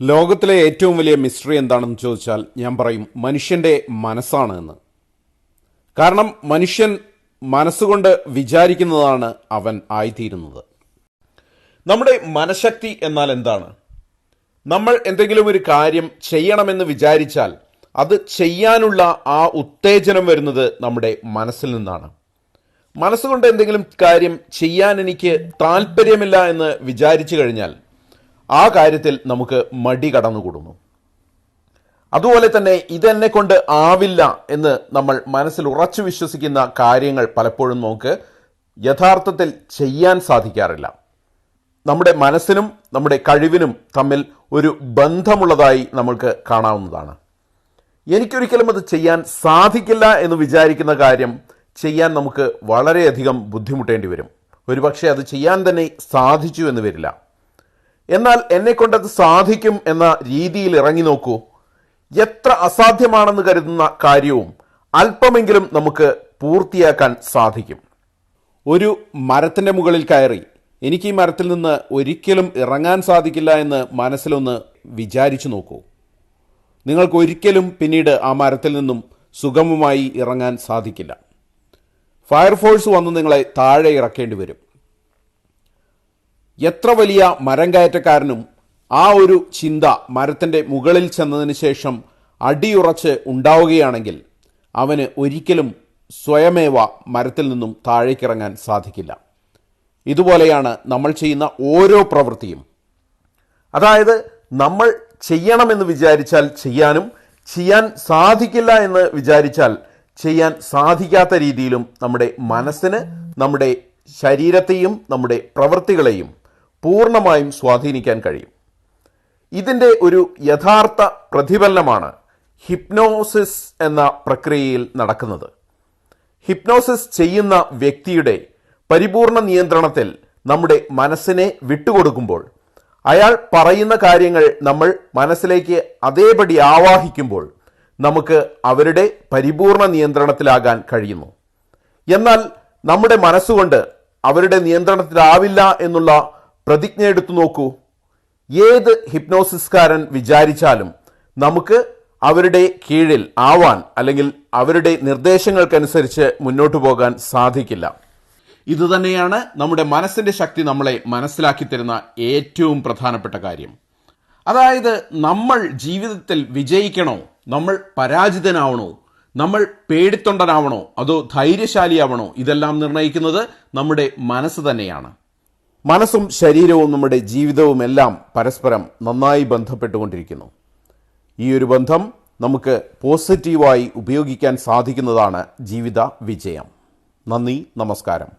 ലോകത്തിലെ ഏറ്റവും വലിയ മിസ്റ്ററി എന്താണെന്ന് ചോദിച്ചാൽ ഞാൻ പറയും മനുഷ്യൻ്റെ മനസ്സാണ് എന്ന്. കാരണം മനുഷ്യൻ മനസ്സുകൊണ്ട് വിചാരിക്കുന്നതാണ് അവൻ ആയിത്തീരുന്നത്. നമ്മുടെ മനഃശക്തി എന്നാൽ എന്താണ്? നമ്മൾ എന്തെങ്കിലും ഒരു കാര്യം ചെയ്യണമെന്ന് വിചാരിച്ചാൽ അത് ചെയ്യാനുള്ള ആ ഉത്തേജനം വരുന്നത് നമ്മുടെ മനസ്സിൽ നിന്നാണ്. മനസ്സുകൊണ്ട് എന്തെങ്കിലും കാര്യം ചെയ്യാൻ എനിക്ക് താല്പര്യമില്ല എന്ന് വിചാരിച്ചു കഴിഞ്ഞാൽ ആ കാര്യത്തിൽ നമുക്ക് മടി കടന്നുകൂടുന്നു. അതുപോലെ തന്നെ ഇതെന്നെ കൊണ്ട് ആവില്ല എന്ന് നമ്മൾ മനസ്സിൽ ഉറച്ചു വിശ്വസിക്കുന്ന കാര്യങ്ങൾ പലപ്പോഴും നമുക്ക് യഥാർത്ഥത്തിൽ ചെയ്യാൻ സാധിക്കാറില്ല. നമ്മുടെ മനസ്സിനും നമ്മുടെ കഴിവിനും തമ്മിൽ ഒരു ബന്ധമുള്ളതായി നമ്മൾക്ക് കാണാവുന്നതാണ്. എനിക്കൊരിക്കലും അത് ചെയ്യാൻ സാധിക്കില്ല എന്ന് വിചാരിക്കുന്ന കാര്യം ചെയ്യാൻ നമുക്ക് വളരെയധികം ബുദ്ധിമുട്ടേണ്ടി വരും. ഒരുപക്ഷെ അത് ചെയ്യാൻ തന്നെ സാധിച്ചു എന്ന് വരില്ല. എന്നാൽ എന്നെക്കൊണ്ടത് സാധിക്കും എന്ന രീതിയിൽ ഇറങ്ങി നോക്കൂ. എത്ര അസാധ്യമാണെന്ന് കരുതുന്ന കാര്യവും അല്പമെങ്കിലും നമുക്ക് പൂർത്തിയാക്കാൻ സാധിക്കും. ഒരു മരത്തിൻ്റെ മുകളിൽ കയറി എനിക്ക് ഈ മരത്തിൽ നിന്ന് ഒരിക്കലും ഇറങ്ങാൻ സാധിക്കില്ല എന്ന് മനസ്സിലൊന്ന് വിചാരിച്ചു നോക്കൂ. നിങ്ങൾക്ക് ഒരിക്കലും പിന്നീട് ആ മരത്തിൽ നിന്നും സുഗമമായി ഇറങ്ങാൻ സാധിക്കില്ല. ഫയർഫോഴ്സ് വന്ന് നിങ്ങളെ താഴെ ഇറക്കേണ്ടി വരും. എത്ര വലിയ മരം കയറ്റക്കാരനും ആ ഒരു ചിന്ത മരത്തിൻ്റെ മുകളിൽ ചെന്നതിന് ശേഷം അടിയുറച്ച് ഉണ്ടാവുകയാണെങ്കിൽ അവന് ഒരിക്കലും സ്വയമേവ മരത്തിൽ നിന്നും താഴേക്കിറങ്ങാൻ സാധിക്കില്ല. ഇതുപോലെയാണ് നമ്മൾ ചെയ്യുന്ന ഓരോ പ്രവൃത്തിയും. അതായത് നമ്മൾ ചെയ്യണമെന്ന് വിചാരിച്ചാൽ ചെയ്യാനും ചെയ്യാൻ സാധിക്കില്ല എന്ന് വിചാരിച്ചാൽ ചെയ്യാൻ സാധിക്കാത്ത രീതിയിലും നമ്മുടെ മനസ്സിന് നമ്മുടെ ശരീരത്തെയും നമ്മുടെ പ്രവൃത്തികളെയും പൂർണ്ണമായും സ്വാധീനിക്കാൻ കഴിയും. ഇതിൻ്റെ ഒരു യഥാർത്ഥ പ്രതിഫലനമാണ് ഹിപ്നോസിസ് എന്ന പ്രക്രിയയിൽ നടക്കുന്നത്. ഹിപ്നോസിസ് ചെയ്യുന്ന വ്യക്തിയുടെ പരിപൂർണ നിയന്ത്രണത്തിൽ നമ്മുടെ മനസ്സിനെ വിട്ടുകൊടുക്കുമ്പോൾ, അയാൾ പറയുന്ന കാര്യങ്ങൾ നമ്മൾ മനസ്സിലേക്ക് അതേപടി ആവാഹിക്കുമ്പോൾ നമുക്ക് അവരുടെ പരിപൂർണ നിയന്ത്രണത്തിലാകാൻ കഴിയുന്നു. എന്നാൽ നമ്മുടെ മനസ്സുകൊണ്ട് അവരുടെ നിയന്ത്രണത്തിലാവില്ല എന്നുള്ള പ്രതിജ്ഞ എടുത്തു നോക്കൂ. ഏത് ഹിപ്നോസിസ്കാരൻ വിചാരിച്ചാലും നമുക്ക് അവരുടെ കീഴിൽ ആവാൻ അല്ലെങ്കിൽ അവരുടെ നിർദ്ദേശങ്ങൾക്കനുസരിച്ച് മുന്നോട്ട് പോകാൻ സാധിക്കില്ല. ഇതുതന്നെയാണ് നമ്മുടെ മനസ്സിൻ്റെ ശക്തി നമ്മളെ മനസ്സിലാക്കി തരുന്ന ഏറ്റവും പ്രധാനപ്പെട്ട കാര്യം. അതായത് നമ്മൾ ജീവിതത്തിൽ വിജയിക്കണോ, നമ്മൾ പരാജിതനാവണോ, നമ്മൾ പേടിത്തൊണ്ടനാവണോ, അതോ ധൈര്യശാലിയാവണോ, ഇതെല്ലാം നിർണ്ണയിക്കുന്നത് നമ്മുടെ മനസ്സ് തന്നെയാണ്. മനസ്സും ശരീരവും നമ്മുടെ ജീവിതവും എല്ലാം പരസ്പരം നന്നായി ബന്ധപ്പെട്ടുകൊണ്ടിരിക്കുന്നു. ഈ ഒരു ബന്ധം നമുക്ക് പോസിറ്റീവായി ഉപയോഗിക്കാൻ സാധിക്കുന്നതാണ് ജീവിത വിജയം. നന്ദി, നമസ്കാരം.